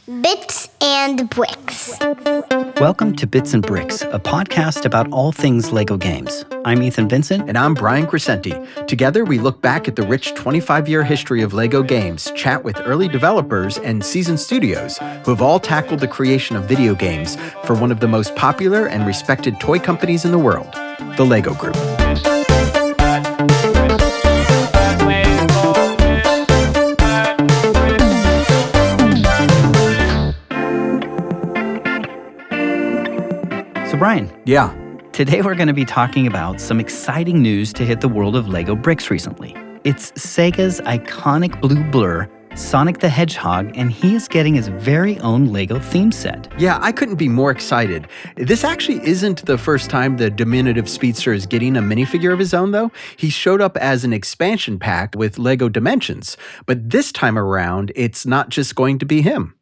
Bits and Bricks. Welcome to Bits and Bricks, a podcast about all things Lego games. I'm Ethan Vincent. And I'm Brian Crecente. Together, we look back at the rich 25-year history of Lego games, chat with early developers and seasoned studios who have all tackled the creation of video games for one of the most popular and respected toy companies in the world, the Lego Group. So Brian. Yeah. Today we're going to be talking about some exciting news to hit the world of Lego bricks recently. It's SEGA's iconic blue blur, Sonic the Hedgehog, and he is getting his very own Lego theme set. Yeah, I couldn't be more excited. This actually isn't the first time the diminutive speedster is getting a minifigure of his own, though. He showed up as an expansion pack with Lego Dimensions, but this time around, it's not just going to be him.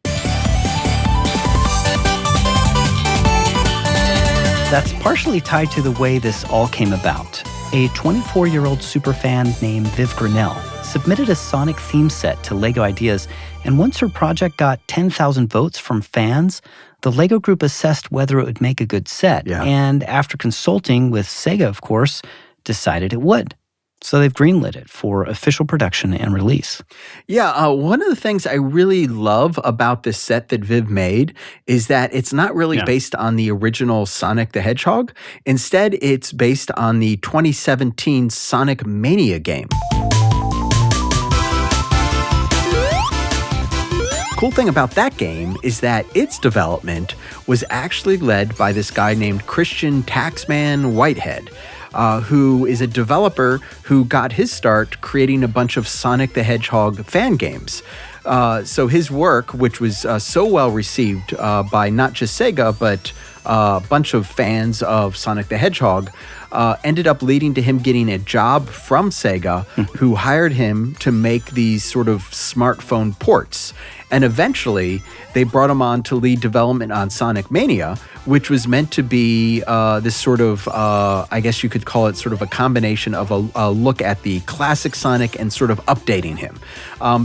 That's partially tied to the way this all came about. A 24-year-old superfan named Viv Grannell submitted a Sonic theme set to Lego Ideas, and once her project got 10,000 votes from fans, the Lego Group assessed whether it would make a good set, and after consulting with SEGA, of course, decided it would. So they've greenlit it for official production and release. Yeah, one of the things I really love about this set that Viv made is that it's not really based on the original Sonic the Hedgehog. Instead, it's based on the 2017 Sonic Mania game. Cool thing about that game is that its development was actually led by this guy named Christian Taxman Whitehead, who is a developer who got his start creating a bunch of Sonic the Hedgehog fan games. So his work, which was so well received by not just SEGA, but a bunch of fans of Sonic the Hedgehog, ended up leading to him getting a job from SEGA, who hired him to make these sort of smartphone ports. And eventually, they brought him on to lead development on Sonic Mania, which was meant to be this sort of, I guess you could call it sort of a combination of a look at the classic Sonic and sort of updating him.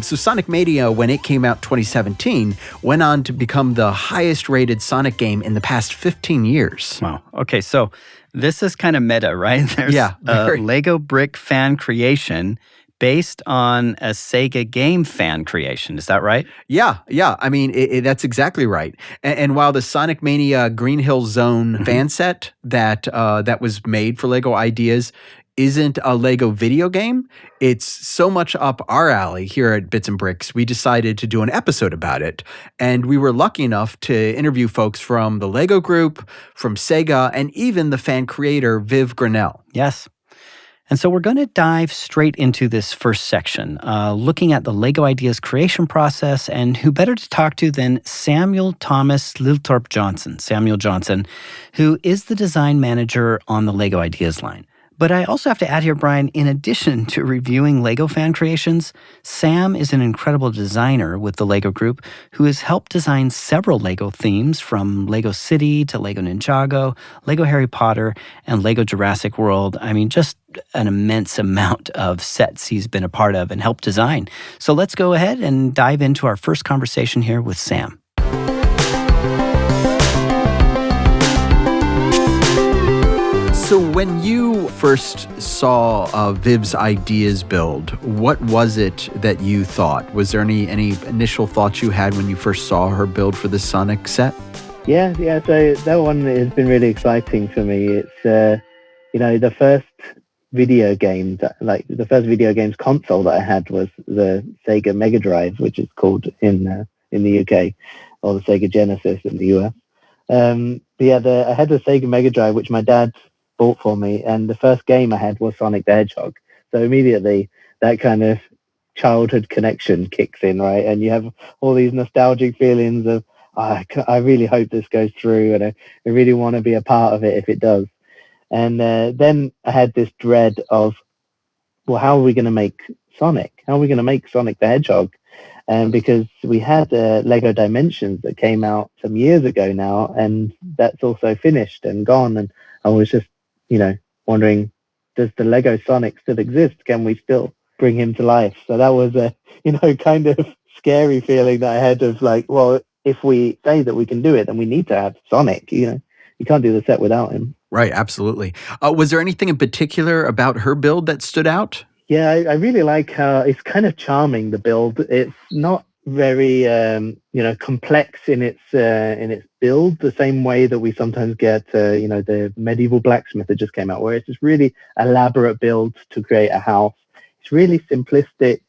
So Sonic Mania, when it came out 2017, went on to become the highest rated Sonic game in the past 15 years. Wow. Okay, so this is kind of meta, right? There's a Lego brick fan creation based on a SEGA game fan creation. Is that right? Yeah. I mean, that's exactly right. And while the Sonic Mania Green Hill Zone fan set that was made for Lego Ideas isn't a Lego video game, it's so much up our alley here at Bits and Bricks, we decided to do an episode about it. And we were lucky enough to interview folks from the Lego Group, from SEGA, and even the fan creator, Viv Grannell. Yes. And so we're going to dive straight into this first section, looking at the Lego Ideas creation process, and who better to talk to than Samuel Thomas Liltorp Johnson, Samuel Johnson, who is the design manager on the Lego Ideas line. But I also have to add here, Brian, in addition to reviewing Lego fan creations, Sam is an incredible designer with the Lego Group who has helped design several Lego themes from Lego City to Lego Ninjago, Lego Harry Potter, and Lego Jurassic World. I mean, just an immense amount of sets he's been a part of and helped design. So let's go ahead and dive into our first conversation here with Sam. So when you first saw Viv's Ideas build, what was it that you thought? Was there any initial thoughts you had when you first saw her build for the Sonic set? Yeah. So that one has been really exciting for me. It's the first video game the first video games console that I had was the Sega Mega Drive, which is called in the UK, or the Sega Genesis in the US. I had the Sega Mega Drive, which my dad bought for me, and the first game I had was Sonic the Hedgehog. So immediately that kind of childhood connection kicks in, right? And you have all these nostalgic feelings of, I really hope this goes through, and I really want to be a part of it if it does. And then I had this dread of, well, how are we going to make Sonic? How are we going to make Sonic the Hedgehog? And because we had Lego Dimensions that came out some years ago now, and that's also finished and gone. And I was just, wondering, does the Lego Sonic still exist? Can we still bring him to life? So that was a, kind of scary feeling that I had of like, well, if we say that we can do it, then we need to have Sonic. You can't do the set without him. Right, absolutely. Was there anything in particular about her build that stood out? Yeah, I really like how it's kind of charming, the build. It's not very complex in its build, the same way that we sometimes get the medieval blacksmith that just came out, where it's this really elaborate build to create a house. It's really simplistic.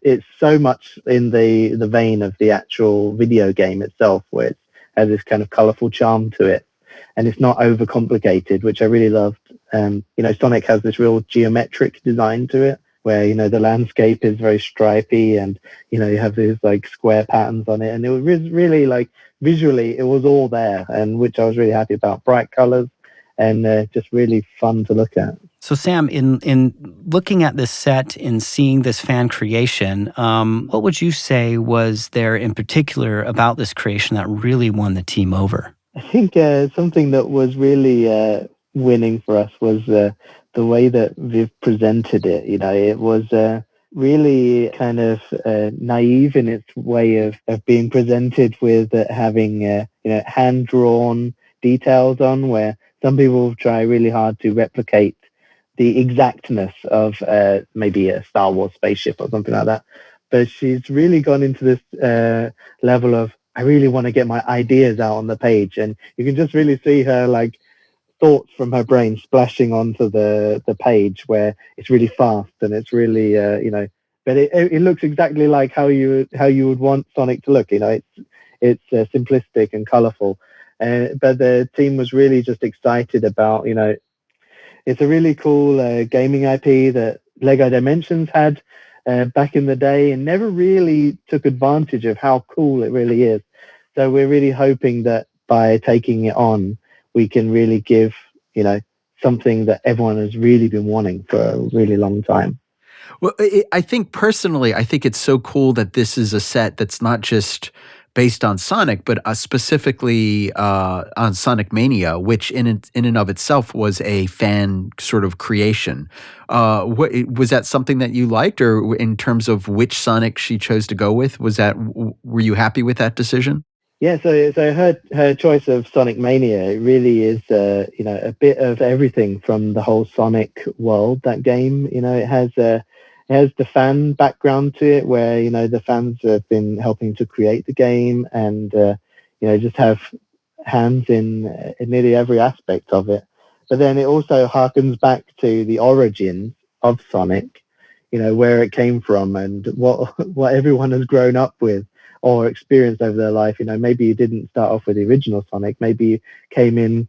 It's so much in the vein of the actual video game itself, where it has this kind of colorful charm to it, and it's not overcomplicated, which I really loved. Sonic has this real geometric design to it, where the landscape is very stripy, and you have these like square patterns on it, and it was really like visually it was all there, and which I was really happy about. Bright colors and just really fun to look at. So Sam, in looking at this set, in seeing this fan creation, what would you say was there in particular about this creation that really won the team over? I think something that was really winning for us was the way that Viv presented it. It was really kind of naive in its way of being presented, with having hand-drawn details on, where some people try really hard to replicate the exactness of maybe a Star Wars spaceship or something like that. But she's really gone into this level of, I really want to get my ideas out on the page, and you can just really see her like thoughts from her brain splashing onto the page, where it's really fast and it's really but it looks exactly like how you would want Sonic to look. It's simplistic and colorful, but the team was really just excited about it's a really cool gaming IP that Lego Dimensions had back in the day, and never really took advantage of how cool it really is. So we're really hoping that by taking it on, we can really give, something that everyone has really been wanting for a really long time. Well, I think personally, it's so cool that this is a set that's not just based on Sonic, but specifically on Sonic Mania, which in and of itself was a fan sort of creation. Was that something that you liked, or in terms of which Sonic she chose to go with? Were you happy with that decision? Yeah, so her choice of Sonic Mania, it really is a bit of everything from the whole Sonic world. That game, it has the fan background to it, where the fans have been helping to create the game, and just have hands in nearly every aspect of it. But then it also harkens back to the origins of Sonic, where it came from and what everyone has grown up with or experienced over their life. Maybe you didn't start off with the original Sonic. Maybe you came in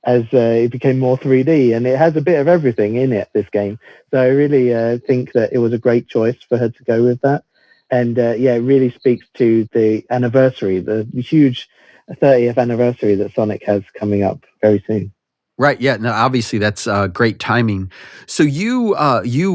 as it became more 3D, and it has a bit of everything in it, this game. So I really think that it was a great choice for her to go with that. And it really speaks to the anniversary, the huge 30th anniversary that Sonic has coming up very soon. Right. Yeah. No. Obviously, that's great timing. So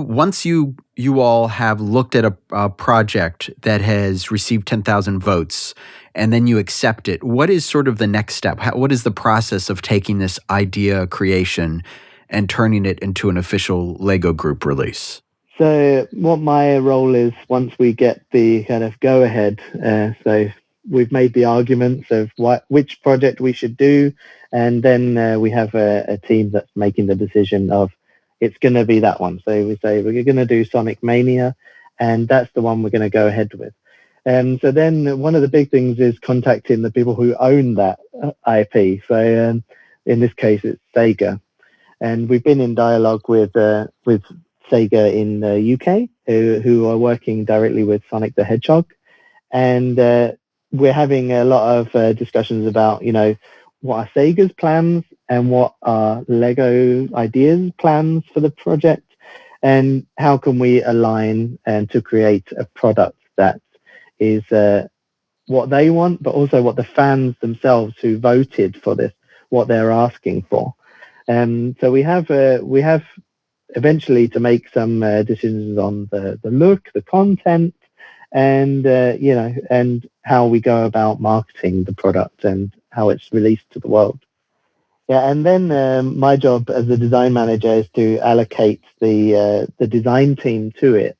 once you all have looked at a project that has received 10,000 votes, and then you accept it, what is sort of the next step? What is the process of taking this idea creation and turning it into an official Lego Group release? So what my role is, once we get the kind of go ahead, so we've made the arguments of which project we should do, and then we have a team that's making the decision of it's going to be that one. So we say we're going to do Sonic Mania, and that's the one we're going to go ahead with. So then one of the big things is contacting the people who own that IP. So in this case, it's SEGA, and we've been in dialogue with SEGA in the UK, who are working directly with Sonic the Hedgehog, and we're having a lot of discussions about, what are SEGA's plans and what are Lego Ideas plans for the project, and how can we align and to create a product that is what they want, but also what the fans themselves who voted for this, what they're asking for. So we have eventually to make some decisions on the look, the content, and and how we go about marketing the product and how it's released to the world. Yeah, and then my job as the design manager is to allocate the design team to it,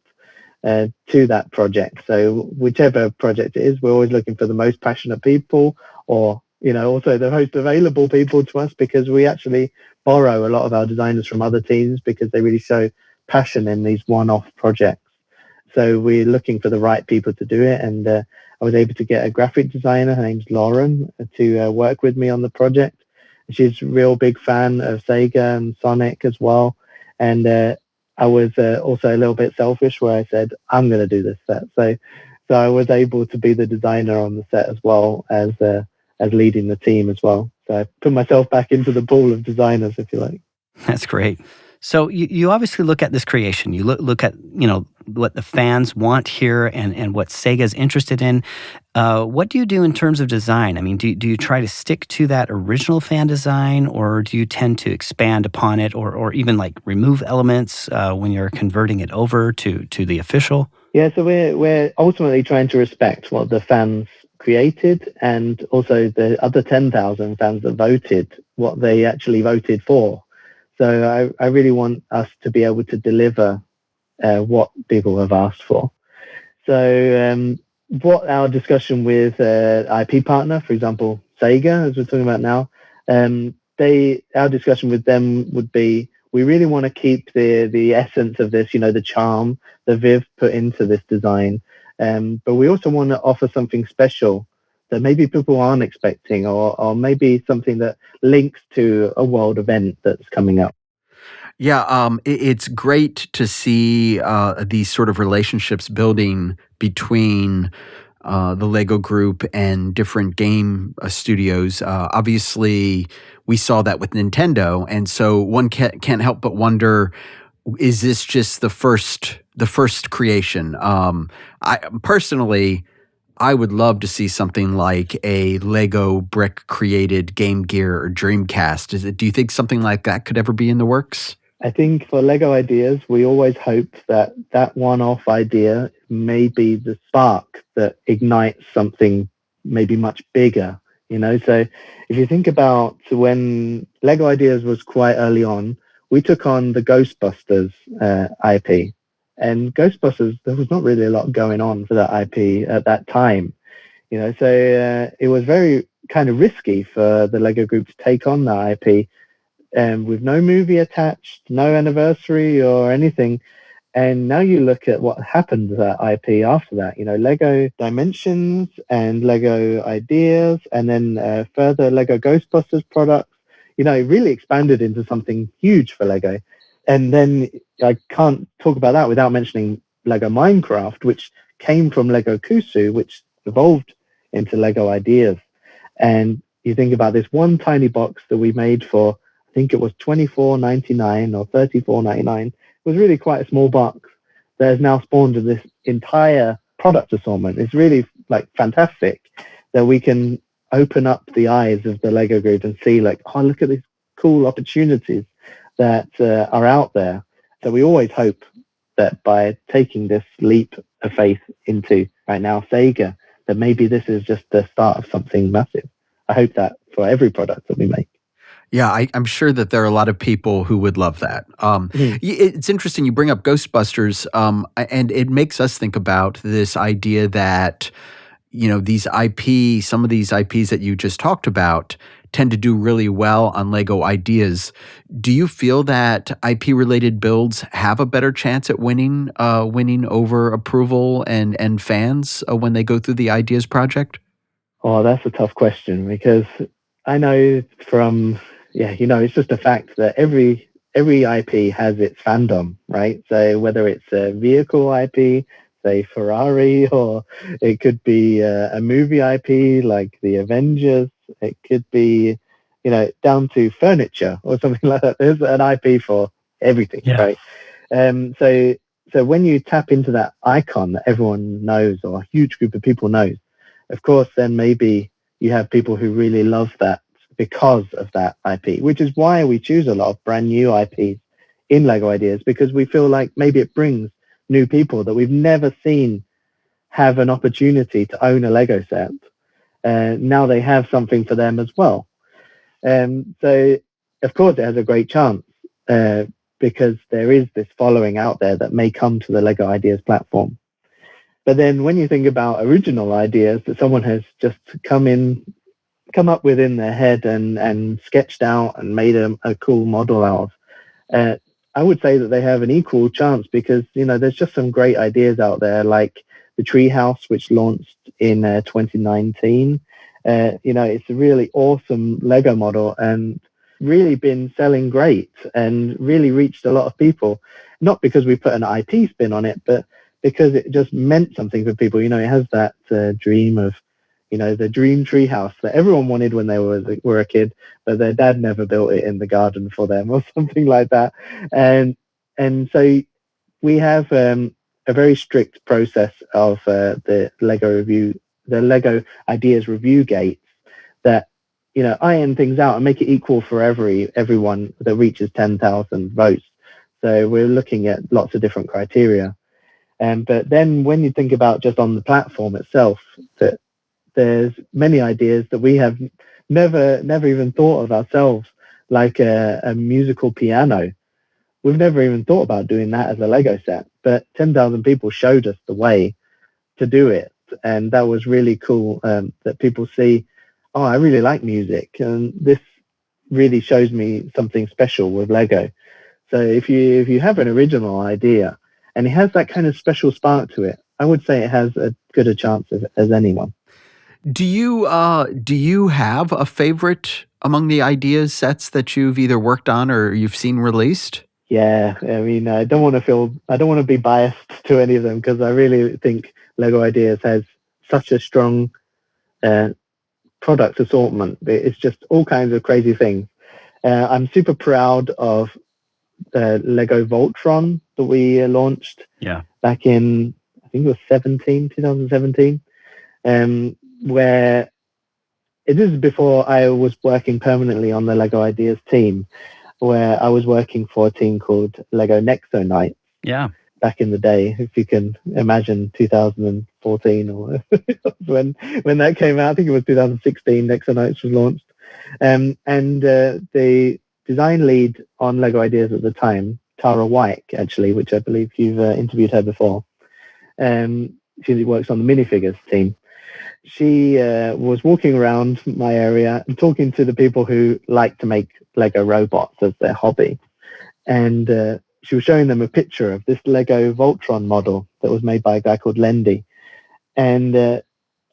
to that project. So whichever project it is, we're always looking for the most passionate people, or also the most available people to us, because we actually borrow a lot of our designers from other teams because they really show passion in these one-off projects. So we're looking for the right people to do it, and I was able to get a graphic designer, her name's Lauren, to work with me on the project. She's a real big fan of Sega and Sonic as well, and I was also a little bit selfish where I said, I'm going to do this set. So I was able to be the designer on the set as well as leading the team as well. So I put myself back into the pool of designers, if you like. That's great. So you obviously look at this creation. You look at, what the fans want here and what Sega's interested in. What do you do in terms of design? I mean, do you try to stick to that original fan design, or do you tend to expand upon it, or even like remove elements when you're converting it over to the official? Yeah, so we're ultimately trying to respect what the fans created, and also the other 10,000 fans that voted, what they actually voted for. So I really want us to be able to deliver what people have asked for. So what our discussion with IP partner, for example, Sega, as we're talking about now, our discussion with them would be, we really want to keep the essence of this, the charm that Viv put into this design. But we also want to offer something special that maybe people aren't expecting, or maybe something that links to a world event that's coming up. Yeah, it's great to see these sort of relationships building between the Lego Group and different game studios. Obviously, we saw that with Nintendo, and so one can't help but wonder: is this just the first creation? I personally, I would love to see something like a Lego brick created Game Gear or Dreamcast. Do you think something like that could ever be in the works? I think for Lego ideas, we always hope that one-off idea may be the spark that ignites something maybe much bigger, So if you think about when Lego Ideas was quite early on, we took on the Ghostbusters IP. And Ghostbusters, there was not really a lot going on for that IP at that time, So it was very kind of risky for the Lego Group to take on that IP, with no movie attached, no anniversary or anything. And now you look at what happened to that IP after that, Lego Dimensions and Lego Ideas, and then further Lego Ghostbusters products, it really expanded into something huge for Lego. And then I can't talk about that without mentioning Lego Minecraft, which came from Lego Kusu, which evolved into Lego Ideas. And you think about this one tiny box that we made for, I think it was $24.99 or $34.99. It was really quite a small box that has now spawned in this entire product assortment. It's really fantastic that we can open up the eyes of the Lego Group and see look at these cool opportunities that are out there. So we always hope that by taking this leap of faith into right now Sega, that maybe this is just the start of something massive. I hope that for every product that we make. Yeah, I'm sure that there are a lot of people who would love that. It's interesting you bring up Ghostbusters, and it makes us think about this idea that, these some of these IPs that you just talked about tend to do really well on Lego Ideas. Do you feel that IP-related builds have a better chance at winning over approval and fans when they go through the Ideas project? Oh, that's a tough question, because I know from, it's just a fact that every IP has its fandom, right? So whether it's a vehicle IP, say Ferrari, or it could be a movie IP like the Avengers, it could be, down to furniture or something like that. There's an IP for everything, right? So when you tap into that icon that everyone knows, or a huge group of people knows, of course, then maybe you have people who really love that because of that IP, which is why we choose a lot of brand new IPs in Lego Ideas, because we feel like maybe it brings new people that we've never seen have an opportunity to own a Lego set. Now they have something for them as well. So, of course, it has a great chance. because there is this following out there that may come to the Lego Ideas platform. But then when you think about original ideas that someone has just come up with in their head and sketched out and made a cool model out of, I would say that they have an equal chance because, there's just some great ideas out there, like the Treehouse, which launched in 2019. It's a really awesome Lego model and really been selling great and really reached a lot of people, not because we put an IP spin on it, but because it just meant something for people. It has that dream of, the dream treehouse that everyone wanted when they were a kid, but their dad never built it in the garden for them or something like that. And so we have a very strict process of the Lego Ideas review gates that iron things out and make it equal for everyone that reaches 10,000 votes. So we're looking at lots of different criteria. But then when you think about just on the platform itself, that there's many ideas that we have never even thought of ourselves, like a musical piano. We've never even thought about doing that as a Lego set, but 10,000 people showed us the way to do it. And that was really cool, that people see, oh, I really like music, and this really shows me something special with Lego. So if you have an original idea and it has that kind of special spark to it, I would say it has as good a chance as anyone. Do you have a favorite among the ideas sets that you've either worked on or you've seen released? Yeah, I mean, I don't want to be biased to any of them because I really think Lego Ideas has such a strong product assortment. It's just all kinds of crazy things. I'm super proud of Lego Voltron that we launched back in, I think it was 2017, where it is before I was working permanently on the Lego Ideas team, where I was working for a team called Lego Nexo Night. Yeah. Back in the day, if you can imagine 2014 or when that came out, I think it was 2016, Nexo Nights was launched. And the design lead on Lego Ideas at the time, Tara White, actually, which I believe you've interviewed her before. She works on the minifigures team. She was walking around my area and talking to the people who like to make Lego robots as their hobby. And she was showing them a picture of this Lego Voltron model that was made by a guy called Lendy, and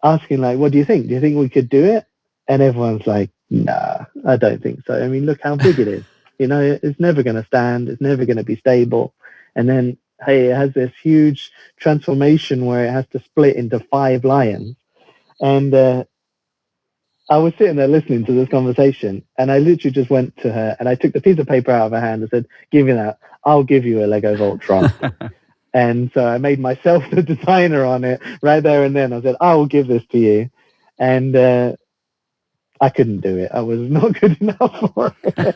asking, like, what do you think? Do you think we could do it? And everyone's like, nah, I don't think so. I mean, look how big it is. It's never going to stand. It's never going to be stable. And then, hey, it has this huge transformation where it has to split into 5 lions. And I was sitting there listening to this conversation, and I literally just went to her and I took the piece of paper out of her hand and said, give me that. I'll give you a Lego Voltron. And so I made myself the designer on it right there and then. I said, I will give this to you. And I couldn't do it. I was not good enough for it.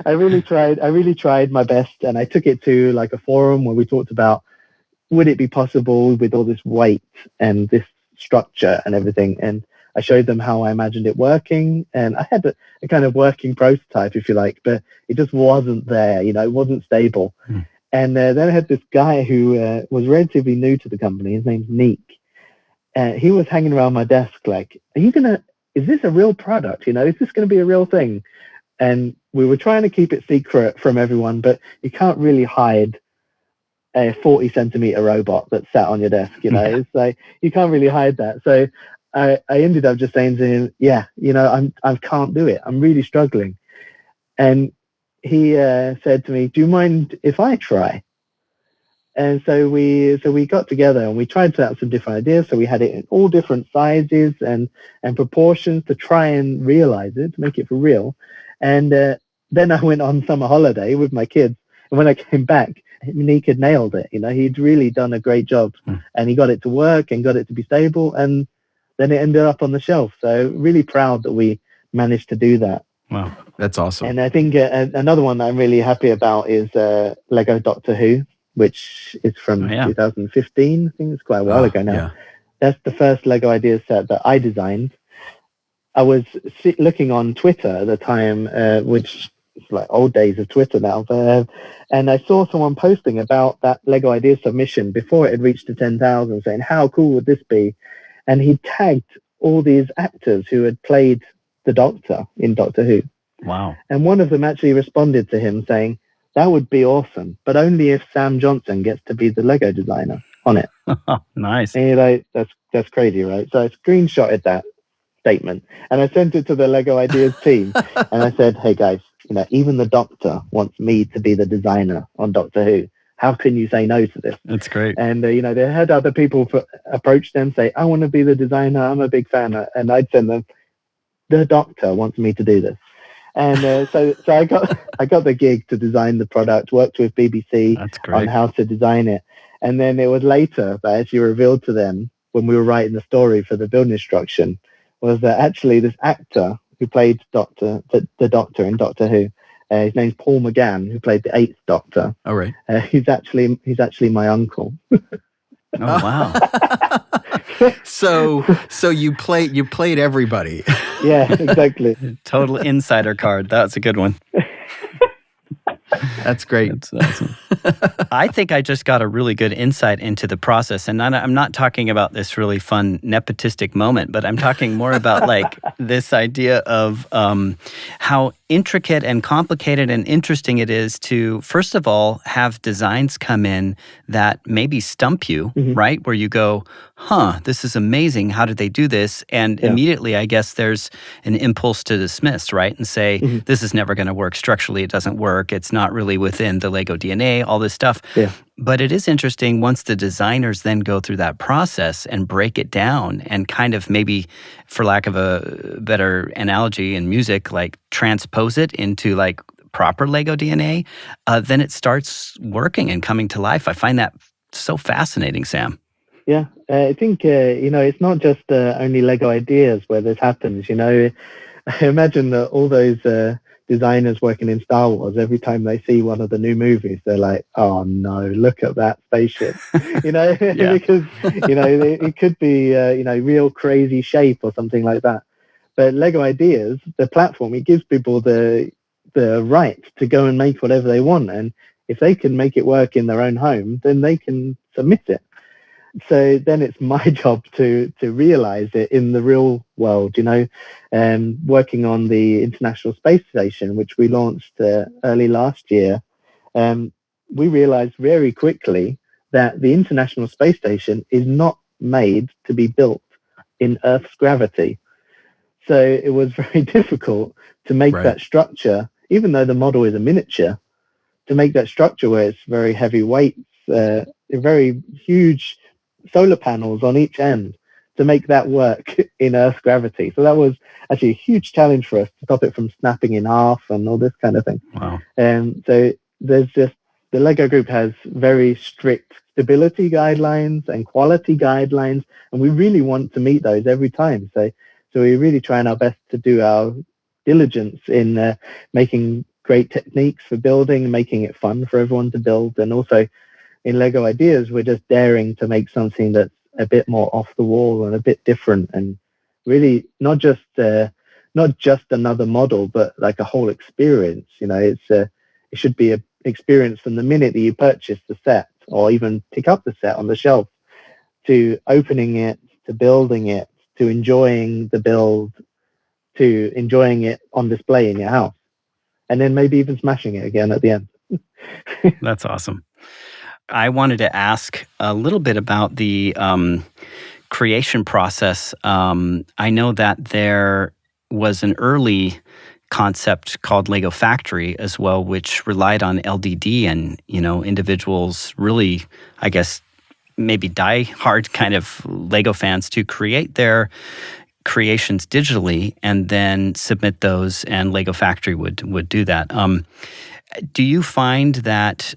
I really tried my best, and I took it to like a forum where we talked about, would it be possible with all this weight and this structure and everything? And I showed them how I imagined it working, and I had a kind of working prototype, if you like, but it just wasn't there. It wasn't stable. And then I had this guy who was relatively new to the company. His name's Neek. He was hanging around my desk like, is this a real product? Is this going to be a real thing? And we were trying to keep it secret from everyone, but you can't really hide a 40-centimeter robot that sat on your desk. It's like, you can't really hide that. So I ended up just saying to him, I can't do it. I'm really struggling. And he said to me, do you mind if I try? And so we got together and we tried out some different ideas. So we had it in all different sizes and proportions to try and realize it, to make it for real. And then I went on summer holiday with my kids. And when I came back, Nick had nailed it. He'd really done a great job, and he got it to work and got it to be stable. And then it ended up on the shelf. So really proud that we managed to do that. Wow, that's awesome. And I think another one that I'm really happy about is Lego Doctor Who, which is from 2015. I think it's quite a while ago now. Yeah. That's the first Lego Ideas set that I designed. I was looking on Twitter at the time, which it's like old days of Twitter now. But, and I saw someone posting about that Lego Ideas submission before it had reached the 10,000, saying, how cool would this be? And he tagged all these actors who had played the Doctor in Doctor Who. Wow. And one of them actually responded to him saying, that would be awesome, but only if Sam Johnson gets to be the Lego designer on it. Nice. And you're like, that's crazy, right? So I screenshotted that statement and I sent it to the Lego Ideas team. And I said, hey guys, even the Doctor wants me to be the designer on Doctor Who. How can you say no to this? That's great. And, they had other people approach them, say, I want to be the designer. I'm a big fan. And I'd send them, the Doctor wants me to do this. And so I got the gig to design the product, worked with BBC on how to design it. And then it was later that I actually revealed to them when we were writing the story for the build instruction was that actually this actor who played the Doctor in Doctor Who, his name's Paul McGann, who played the 8th Doctor. Oh, right. He's actually my uncle. Oh, wow. So you played everybody. Yeah, exactly. Total insider card. That's a good one. That's great. That's awesome. I think I just got a really good insight into the process. And I'm not talking about this really fun nepotistic moment, but I'm talking more about like this idea of how intricate and complicated and interesting it is to, first of all, have designs come in that maybe stump you, right? Where you go, this is amazing. How did they do this? And immediately, I guess there's an impulse to dismiss, right? And say, this is never going to work. Structurally, it doesn't work. It's not really within the Lego DNA, all this stuff. Yeah. But it is interesting once the designers then go through that process and break it down and kind of maybe, for lack of a better analogy in music, like transpose it into like proper Lego DNA, then it starts working and coming to life. I find that so fascinating, Sam. Yeah, I think, it's not just only Lego Ideas where this happens. I imagine that all those designers working in Star Wars, every time they see one of the new movies, they're like, oh no, look at that spaceship, because, it could be, real crazy shape or something like that. But Lego Ideas, the platform, it gives people the right to go and make whatever they want. And if they can make it work in their own home, then they can submit it. So then it's my job to realize it in the real world, working on the International Space Station, which we launched early last year. We realized very quickly that the International Space Station is not made to be built in Earth's gravity. So it was very difficult to make that structure, even though the model is a miniature, to make that structure where it's very heavy weights, very huge solar panels on each end, to make that work in Earth's gravity. So that was actually a huge challenge for us to stop it from snapping in half and all this kind of thing. Wow. So there's just, the Lego group has very strict stability guidelines and quality guidelines, and we really want to meet those every time. So we're really trying our best to do our diligence in making great techniques for building, making it fun for everyone to build, and also in Lego Ideas, we're just daring to make something that's a bit more off the wall and a bit different, and really not just another model, but like a whole experience. It should be an experience from the minute that you purchase the set, or even pick up the set on the shelf, to opening it, to building it, to enjoying the build, to enjoying it on display in your house, and then maybe even smashing it again at the end. That's awesome. I wanted to ask a little bit about the creation process. I know that there was an early concept called Lego Factory as well, which relied on LDD and, individuals really, I guess, maybe die-hard kind of Lego fans to create their creations digitally and then submit those, and Lego Factory would do that. Do you find that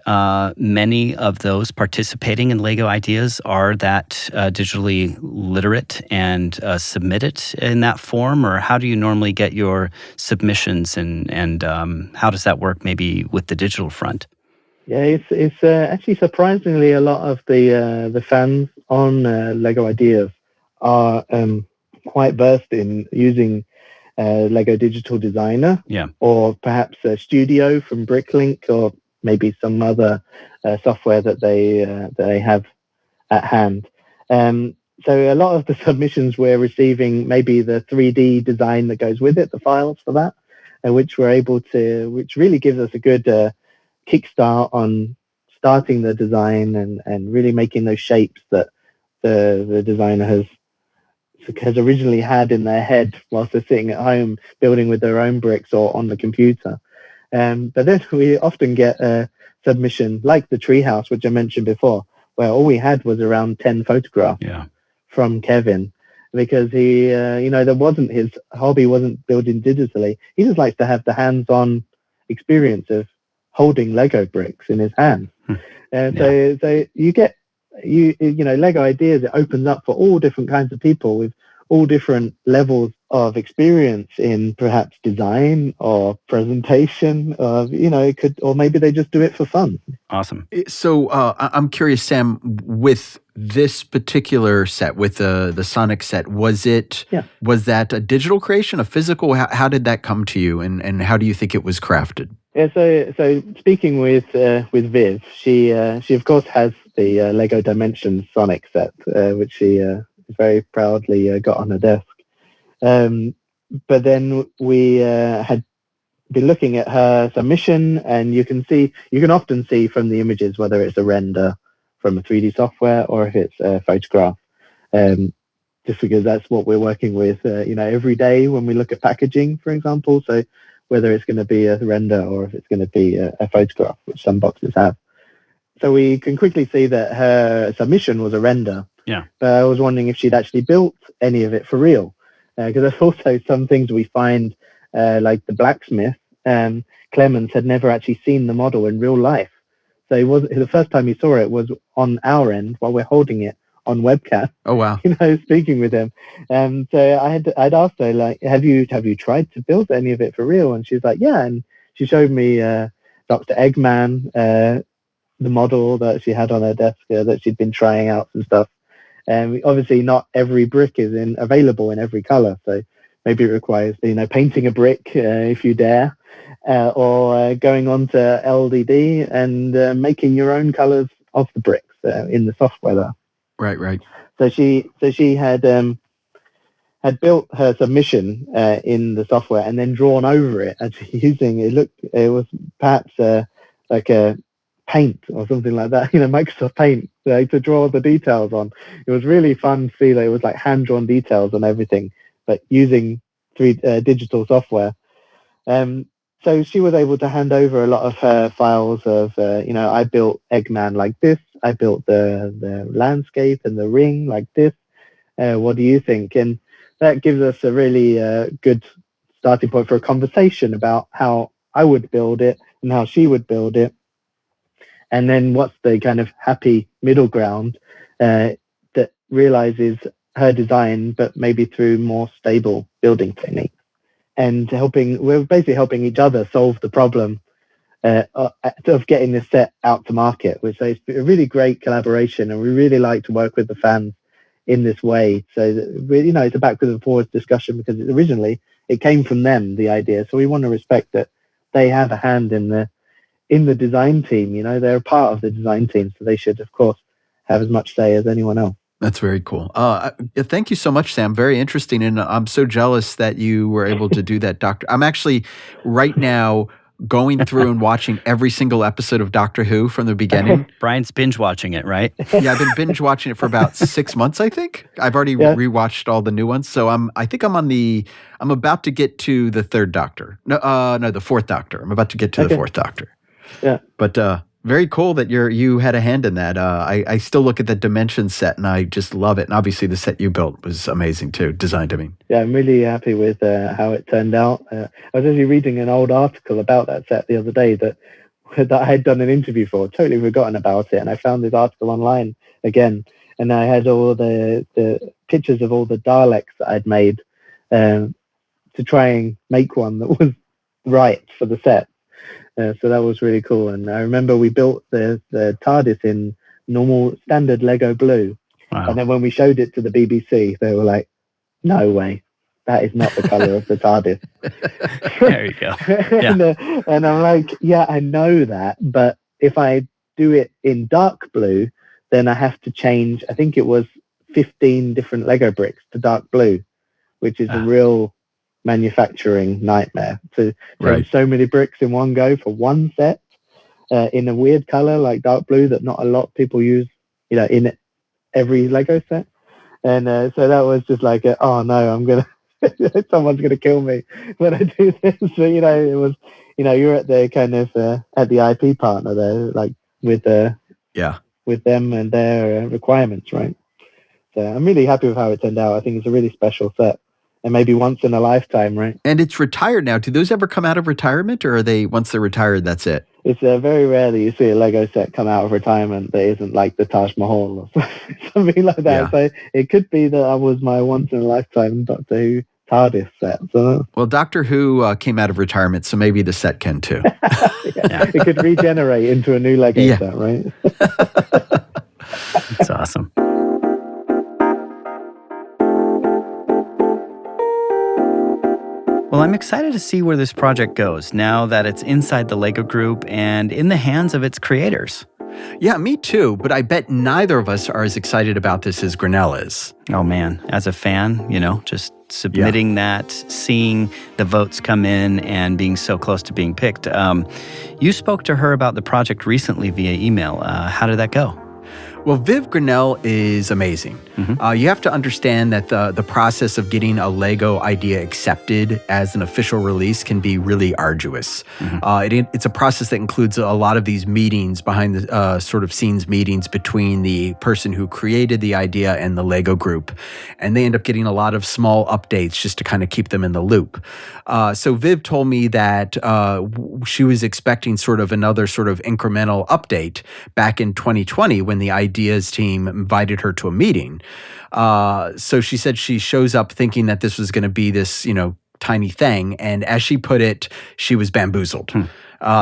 many of those participating in Lego Ideas are that digitally literate and submit it in that form? Or how do you normally get your submissions, and how does that work maybe with the digital front? Yeah, it's actually surprisingly a lot of the fans on Lego Ideas are quite versed in using Lego Digital Designer, Yeah. or perhaps a Studio from Bricklink, or maybe some other software that they have at hand. So a lot of the submissions we're receiving, maybe the 3D design that goes with it, the files for that, which really gives us a good kickstart on starting the design and really making those shapes that the designer has originally had in their head whilst they're sitting at home building with their own bricks or on the computer. But then we often get a submission like the treehouse, which I mentioned before, where all we had was around 10 photographs from Kevin, because he, his hobby wasn't building digitally. He just likes to have the hands-on experience of holding Lego bricks in his hands. So you get, Lego Ideas, it opens up for all different kinds of people with all different levels of experience in perhaps design or presentation, or maybe they just do it for fun. Awesome. So I'm curious, Sam, with this particular set, with the Sonic set, was that a digital creation, a physical? How did that come to you, and how do you think it was crafted? Yeah, so speaking with Viv, she of course has the Lego Dimensions Sonic set, which she very proudly got on her desk. But then we had been looking at her submission, and you can often see from the images whether it's a render from a 3D software or if it's a photograph. Just because that's what we're working with, every day when we look at packaging, for example. So whether it's going to be a render or if it's going to be a photograph, which some boxes have. So we can quickly see that her submission was a render. Yeah. But I was wondering if she'd actually built any of it for real. Because there's also some things we find, like the blacksmith, Clemens had never actually seen the model in real life. So the first time he saw it was on our end while we're holding it on webcam. Oh, wow. Speaking with him. So I'd asked her, like, have you tried to build any of it for real? And she's like, yeah. And she showed me Dr. Eggman, the model that she had on her desk that she'd been trying out and stuff. Obviously, not every brick is available in every color. So maybe it requires, painting a brick if you dare, or going on to LDD and making your own colors of the bricks in the software there. Right. So she had built her submission in the software and then drawn over it, actually using it was perhaps like a Paint or something like that, Microsoft Paint, to draw the details on. It was really fun to see that it was like hand-drawn details on everything, but using digital software. So she was able to hand over a lot of her files of, I built Eggman like this, I built the landscape and the ring like this. What do you think? And that gives us a really good starting point for a conversation about how I would build it and how she would build it. And then what's the kind of happy middle ground that realizes her design, but maybe through more stable building techniques, and we're basically helping each other solve the problem of getting this set out to market, which is a really great collaboration. And we really like to work with the fans in this way. So that, it's a backwards and forwards discussion, because originally it came from them, the idea. So we want to respect that they have a hand in the design team. They're a part of the design team, so they should, of course, have as much say as anyone else. That's very cool. Thank you so much, Sam. Very interesting, and I'm so jealous that you were able to do that, Doctor. I'm actually right now going through and watching every single episode of Doctor Who from the beginning. Brian's binge watching it, right? Yeah, I've been binge watching it for about 6 months, I think. I've already rewatched all the new ones, so I'm about to get to the third Doctor. No, the fourth Doctor. I'm about to get to the fourth Doctor. Yeah, but very cool that you had a hand in that. I still look at the Dimensions set and I just love it. And obviously the set you built was amazing too, designed. Yeah, I'm really happy with how it turned out. I was actually reading an old article about that set the other day that I had done an interview for, totally forgotten about it. And I found this article online again. And I had all the pictures of all the Daleks that I'd made to try and make one that was right for the set. So that was really cool. And I remember we built the TARDIS in normal standard Lego blue. Wow. And then when we showed it to the BBC, they were like, no way. that is not the color of the TARDIS. There you go. Yeah. And I'm like, yeah, I know that, but if I do it in dark blue, then I have to change, I think it was 15 different Lego bricks to dark blue, which is a real manufacturing nightmare to change so many bricks in one go for one set in a weird color like dark blue that not a lot of people use, in every Lego set. And so that was just like, oh no, I'm going to, someone's going to kill me when I do this. So, it was, you're at the kind of, at the IP partner there, like with them and their requirements, right? So I'm really happy with how it turned out. I think it's a really special set. And maybe once in a lifetime, right? And it's retired now. Do those ever come out of retirement, or are they, once they're retired, that's it? It's very rare that you see a Lego set come out of retirement that isn't like the Taj Mahal or something like that. Yeah. So it could be that I was my once in a lifetime Doctor Who TARDIS set. So. Well, Doctor Who came out of retirement, so maybe the set can too. It could regenerate into a new Lego set, right? That's awesome. Well, I'm excited to see where this project goes now that it's inside the LEGO Group and in the hands of its creators. Yeah, me too, but I bet neither of us are as excited about this as Grannell is. Oh man, as a fan, just submitting that, seeing the votes come in and being so close to being picked. You spoke to her about the project recently via email. How did that go? Well, Viv Grannell is amazing. Mm-hmm. You have to understand that the process of getting a Lego idea accepted as an official release can be really arduous. Mm-hmm. It's a process that includes a lot of these meetings behind the sort of scenes meetings between the person who created the idea and the Lego group. And they end up getting a lot of small updates just to kind of keep them in the loop. So Viv told me that she was expecting sort of another sort of incremental update back in 2020 when the ideas team invited her to a meeting. So she said she shows up thinking that this was going to be this, tiny thing. And as she put it, she was bamboozled.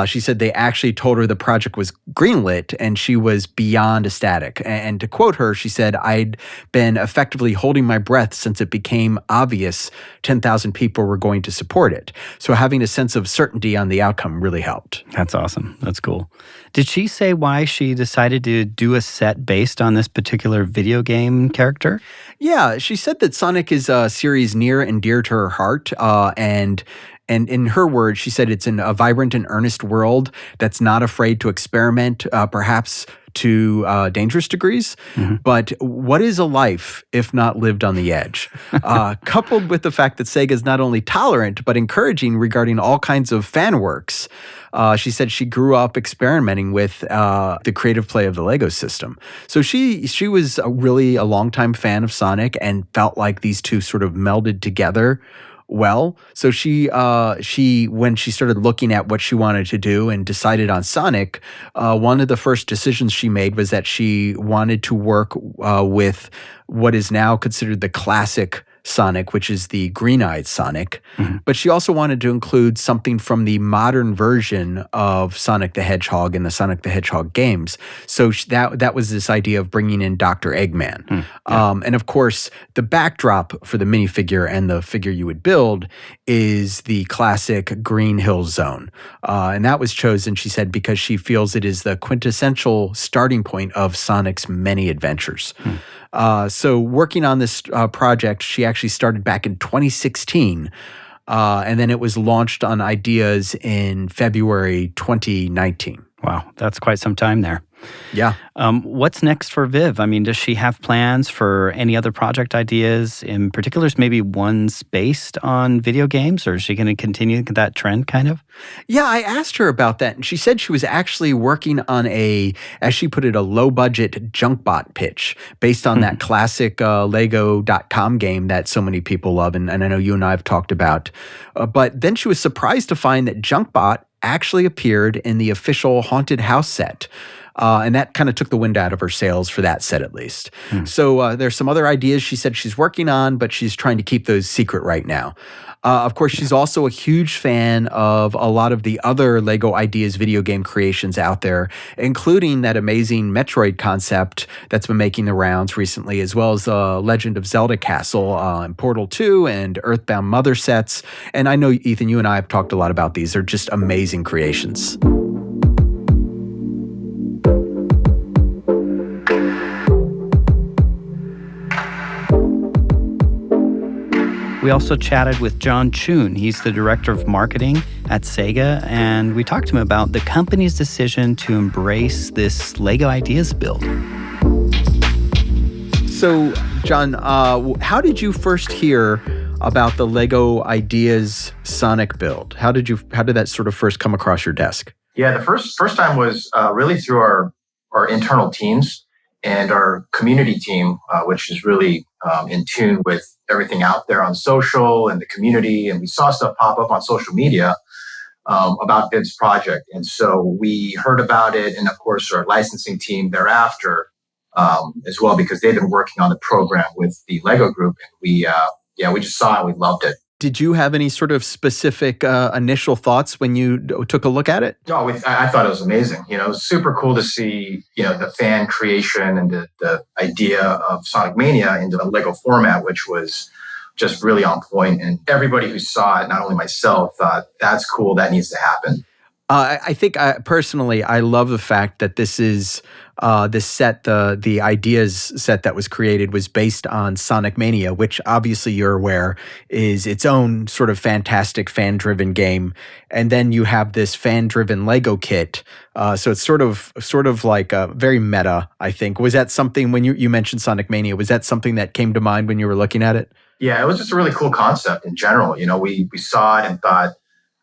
She said they actually told her the project was greenlit, and she was beyond ecstatic. And to quote her, she said, "I'd been effectively holding my breath since it became obvious 10,000 people were going to support it. So having a sense of certainty on the outcome really helped." That's awesome. That's cool. Did she say why she decided to do a set based on this particular video game character? Yeah, she said that Sonic is a series near and dear to her heart, and in her words, she said it's in a vibrant and earnest world that's not afraid to experiment, perhaps to dangerous degrees. Mm-hmm. But what is a life if not lived on the edge? Coupled with the fact that SEGA is not only tolerant, but encouraging regarding all kinds of fan works. She said she grew up experimenting with the creative play of the Lego system. So she was really a longtime fan of Sonic and felt like these two sort of melded together well. So she when she started looking at what she wanted to do and decided on Sonic, one of the first decisions she made was that she wanted to work with what is now considered the classic Sonic, which is the green-eyed Sonic. Mm-hmm. But she also wanted to include something from the modern version of Sonic the Hedgehog in the Sonic the Hedgehog games. So that was this idea of bringing in Dr. Eggman. And of course, the backdrop for the minifigure and the figure you would build is the classic Green Hill Zone. And that was chosen, she said, because she feels it is the quintessential starting point of Sonic's many adventures. So working on this project, she actually started back in 2016, and then it was launched on Ideas in February 2019. Wow, that's quite some time there. Yeah. What's next for Viv? I mean, does she have plans for any other project ideas in particular, maybe ones based on video games, or is she going to continue that trend kind of? Yeah, I asked her about that, and she said she was actually working on as she put it, a low-budget junkbot pitch based on that classic Lego.com game that so many people love, and I know you and I have talked about. But then she was surprised to find that Junkbot actually appeared in the official Haunted House set. And that kind of took the wind out of her sails for that set, at least. So there's some other ideas she said she's working on, but she's trying to keep those secret right now. Of course, she's also a huge fan of a lot of the other LEGO Ideas video game creations out there, including that amazing Metroid concept that's been making the rounds recently, as well as Legend of Zelda Castle and Portal 2 and Earthbound Mother sets. And I know, Ethan, you and I have talked a lot about these. They're just amazing creations. We also chatted with John Choon. He's the director of marketing at SEGA, and we talked to him about the company's decision to embrace this LEGO Ideas build. So, John, how did you first hear about the LEGO Ideas Sonic build? How did that sort of first come across your desk? Yeah, the first time was really through our internal teams and our community team, which is really in tune with everything out there on social and the community. And we saw stuff pop up on social media about Viv's project. And so we heard about it. And of course, our licensing team thereafter as well, because they've been working on the program with the LEGO group. And we just saw it. We loved it. Did you have any sort of specific initial thoughts when you took a look at it? No, I thought it was amazing. It was super cool to see, the fan creation and the idea of Sonic Mania into a LEGO format, which was just really on point. And everybody who saw it, not only myself, thought that's cool. That needs to happen. I think personally, I love the fact that this is this set, the Ideas set that was created was based on Sonic Mania, which obviously you're aware is its own sort of fantastic fan-driven game. And then you have this fan-driven Lego kit. So it's sort of like very meta, I think. Was that something when you mentioned Sonic Mania, was that something that came to mind when you were looking at it? Yeah, it was just a really cool concept in general. We saw it and thought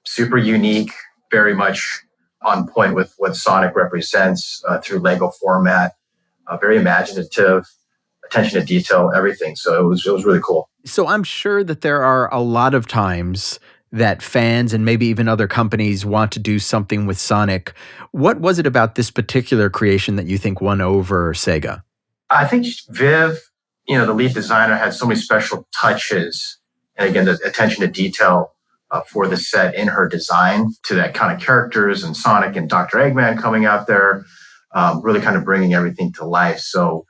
super unique, very much on point with what Sonic represents through Lego format, very imaginative, attention to detail, everything. So it was really cool. So I'm sure that there are a lot of times that fans and maybe even other companies want to do something with Sonic. What was it about this particular creation that you think won over SEGA? I think Viv, the lead designer, had so many special touches. And again, the attention to detail for the set in her design to that kind of characters and Sonic and Dr. Eggman coming out there, really kind of bringing everything to life. So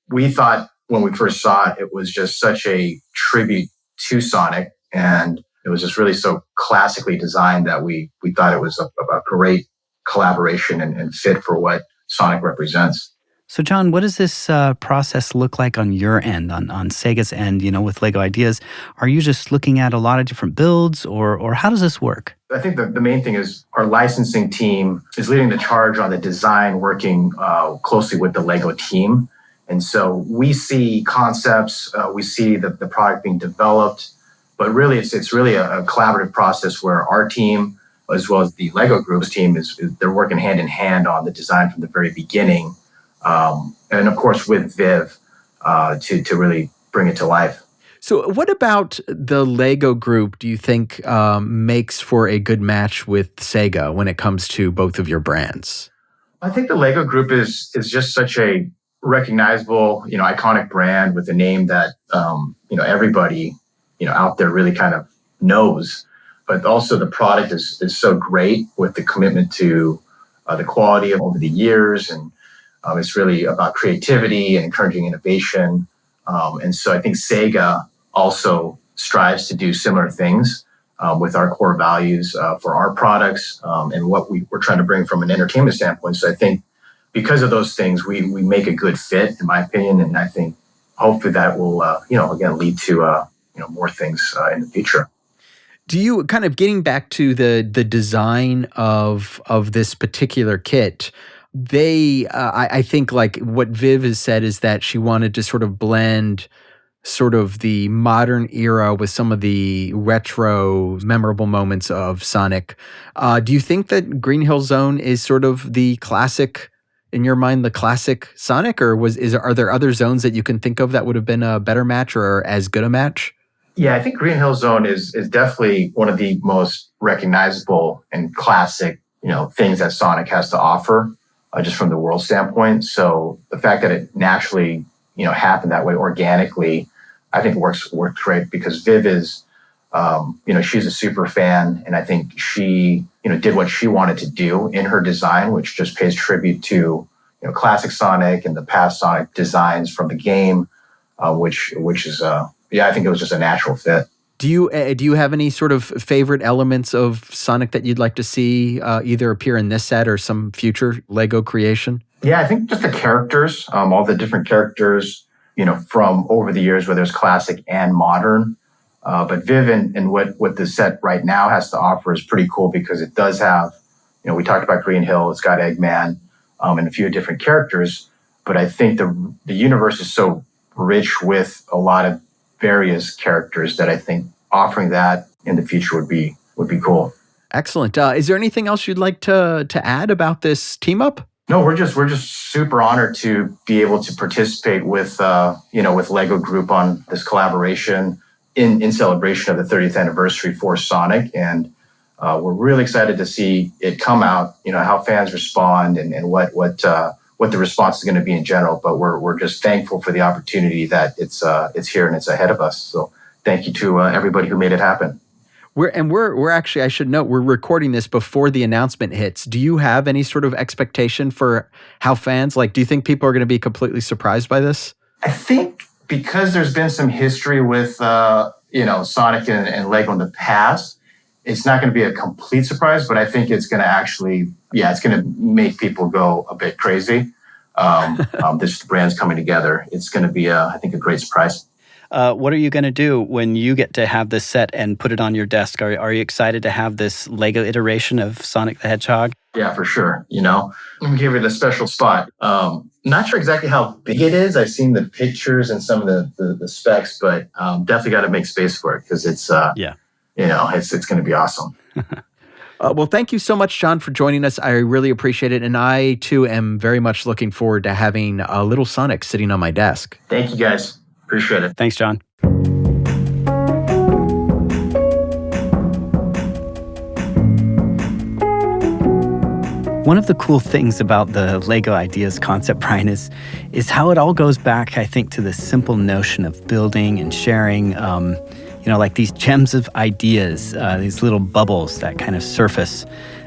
we thought when we first saw it, it was just such a tribute to Sonic. And it was just really so classically designed that we thought it was a great collaboration and fit for what Sonic represents. So, John, what does this process look like on your end, on SEGA's end, with LEGO Ideas? Are you just looking at a lot of different builds, or how does this work? I think the main thing is our licensing team is leading the charge on the design, working closely with the LEGO team. And so we see concepts, we see the product being developed, but really it's really a collaborative process where our team, as well as the LEGO group's team, they're working hand in hand on the design from the very beginning. And of course with Viv to really bring it to life. So what about the LEGO group do you think makes for a good match with SEGA when it comes to both of your brands? I think the LEGO group is just such a recognizable, iconic brand with a name that, everybody, out there really kind of knows. But also the product is so great with the commitment to the quality of over the years. And it's really about creativity and encouraging innovation. And so I think SEGA also strives to do similar things with our core values for our products and what we're trying to bring from an entertainment standpoint. So I think because of those things, we make a good fit, in my opinion. And I think hopefully that will, again, lead to, more things in the future. Do you, kind of getting back to the design of this particular kit, I think like what Viv has said is that she wanted to sort of blend sort of the modern era with some of the retro memorable moments of Sonic. Do you think that Green Hill Zone is sort of the classic, in your mind, the classic Sonic, or are there other zones that you can think of that would have been a better match or as good a match? Yeah, I think Green Hill Zone is definitely one of the most recognizable and classic, things that Sonic has to offer. just from the world standpoint. So the fact that it naturally, happened that way organically, I think worked great because Viv is, she's a super fan, and I think she, did what she wanted to do in her design, which just pays tribute to, classic Sonic and the past Sonic designs from the game, which is, I think it was just a natural fit. Do you have any sort of favorite elements of Sonic that you'd like to see either appear in this set or some future Lego creation? Yeah, I think just the characters, all the different characters, from over the years, whether it's classic and modern. But Viv and what the set right now has to offer is pretty cool because it does have, we talked about Green Hill, it's got Eggman and a few different characters. But I think the universe is so rich with a lot of various characters that I think offering that in the future would be cool. Excellent. Is there anything else you'd like to add about this team up? No, we're just super honored to be able to participate with with Lego Group on this collaboration in celebration of the 30th anniversary for Sonic, and we're really excited to see it come out. How fans respond and what the response is going to be in general. But we're just thankful for the opportunity that it's here and it's ahead of us. So thank you to everybody who made it happen. We're actually, I should note, we're recording this before the announcement hits. Do you have any sort of expectation for how fans, do you think people are going to be completely surprised by this? I think because there's been some history with, Sonic and Lego in the past, it's not going to be a complete surprise, but I think it's going to actually, it's going to make people go a bit crazy. This brand's coming together. It's going to be, I think, a great surprise. What are you going to do when you get to have this set and put it on your desk? Are you excited to have this Lego iteration of Sonic the Hedgehog? Yeah, for sure. I'm going to give it a special spot. Not sure exactly how big it is. I've seen the pictures and some of the specs, but definitely got to make space for it because it's, it's going to be awesome. Well, thank you so much, John, for joining us. I really appreciate it. And I, too, am very much looking forward to having a little Sonic sitting on my desk. Thank you, guys. Appreciate it. Thanks, John. One of the cool things about the Lego Ideas concept, Brian, is how it all goes back, I think, to this simple notion of building and sharing, like these gems of ideas, these little bubbles that kind of surface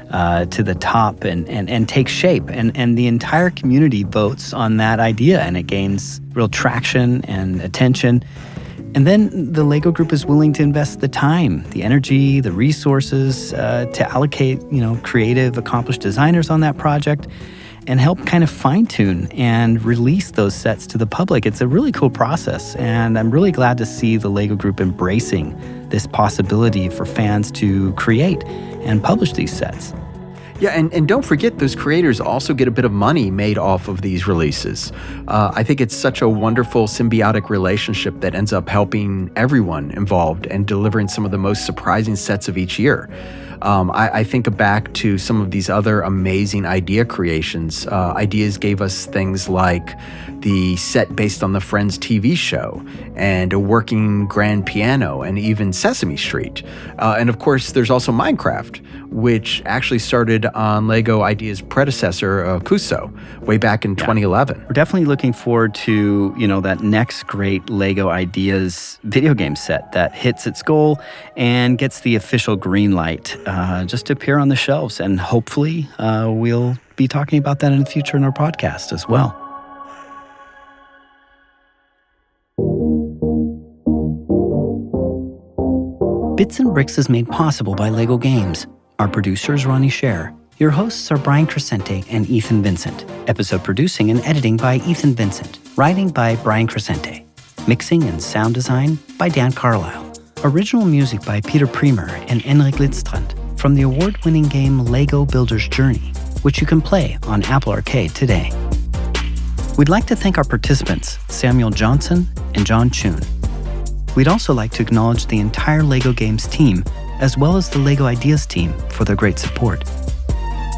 to the top and take shape. And the entire community votes on that idea, and it gains real traction and attention. And then the Lego Group is willing to invest the time, the energy, the resources to allocate, creative, accomplished designers on that project and help kind of fine-tune and release those sets to the public. It's a really cool process, and I'm really glad to see the Lego Group embracing this possibility for fans to create and publish these sets. Yeah, and don't forget, those creators also get a bit of money made off of these releases. I think it's such a wonderful symbiotic relationship that ends up helping everyone involved and delivering some of the most surprising sets of each year. I think back to some of these other amazing idea creations. Ideas gave us things like the set based on the Friends TV show and a working grand piano and even Sesame Street. And of course, there's also Minecraft, which actually started on Lego Ideas' predecessor, Kuso, way back in 2011. We're definitely looking forward to, that next great Lego Ideas video game set that hits its goal and gets the official green light just to appear on the shelves. And hopefully we'll be talking about that in the future in our podcast as well. Bits and Bricks is made possible by Lego Games. Our producer is Ronnie Scher. Your hosts are Brian Crecente and Ethan Vincent. Episode producing and editing by Ethan Vincent. Writing by Brian Crecente. Mixing and sound design by Dan Carlisle. Original music by Peter Premer and Henrik Lidstrand from the award-winning game Lego Builder's Journey, which you can play on Apple Arcade today. We'd like to thank our participants, Samuel Johnson and John Choon. We'd also like to acknowledge the entire Lego Games team, as well as the Lego Ideas team, for their great support.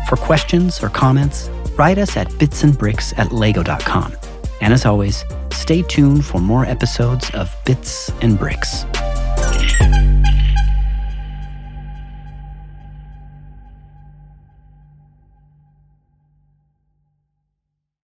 For questions or comments, write us at bitsandbricks@lego.com. And as always, stay tuned for more episodes of Bits and Bricks.